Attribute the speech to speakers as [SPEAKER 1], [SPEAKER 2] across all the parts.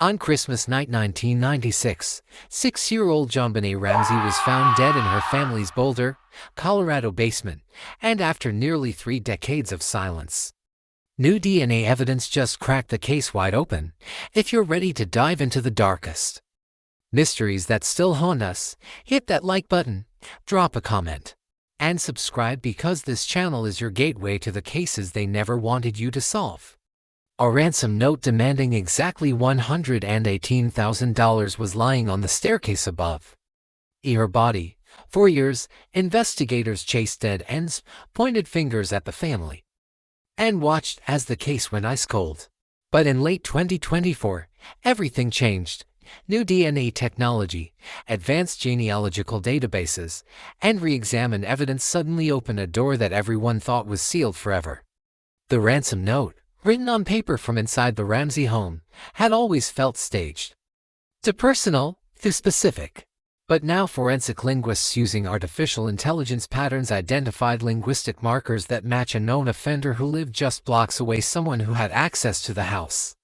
[SPEAKER 1] On Christmas night 1996, 6-year-old JonBenét Ramsey was found dead in her family's Boulder, Colorado basement, and after nearly 3 decades of silence. New DNA evidence just cracked the case wide open. If you're ready to dive into the darkest mysteries that still haunt us, hit that like button, drop a comment, and subscribe because this channel is your gateway to the cases they never wanted you to solve. A ransom note demanding exactly $118,000 was lying on the staircase above. Her body. For years, investigators chased dead ends, pointed fingers at the family, and watched as the case went ice cold. But in late 2024, everything changed. New DNA technology, advanced genealogical databases, and re-examined evidence suddenly opened a door that everyone thought was sealed forever. The ransom note, written on paper from inside the Ramsey home, had always felt staged. Too personal, too specific. But now forensic linguists using artificial intelligence patterns identified linguistic markers that match a known offender who lived just blocks away, someone who had access to the house.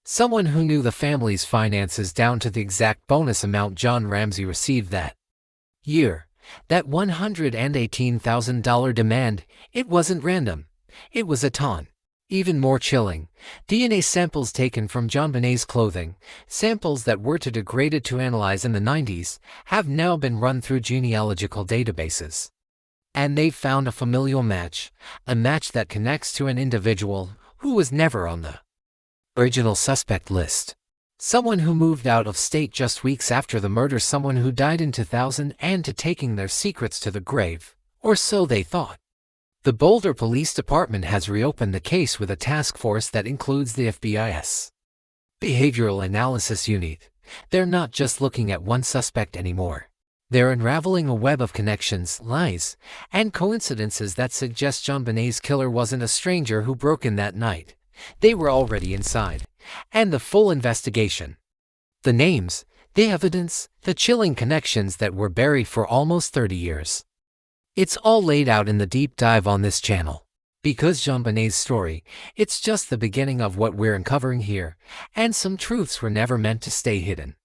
[SPEAKER 1] Someone who knew the family's finances down to the exact bonus amount John Ramsey received that year. That $118,000 demand, it wasn't random. It was a taunt. Even more chilling, DNA samples taken from JonBenét's clothing, samples that were too degraded to analyze in the 90s, have now been run through genealogical databases. And they've found a familial match, a match that connects to an individual who was never on the original suspect list. Someone who moved out of state just weeks after the murder, someone who died in 2000 and to taking their secrets to the grave, or so they thought. The Boulder Police Department has reopened the case with a task force that includes the FBI's Behavioral Analysis Unit. They're not just looking at one suspect anymore. They're unraveling a web of connections, lies, and coincidences that suggest JonBenét's killer wasn't a stranger who broke in that night. They were already inside. And the full investigation. The names, the evidence, the chilling connections that were buried for almost 30 years. It's all laid out in the deep dive on this channel. Because JonBenét's story, it's just the beginning of what we're uncovering here, and some truths were never meant to stay hidden.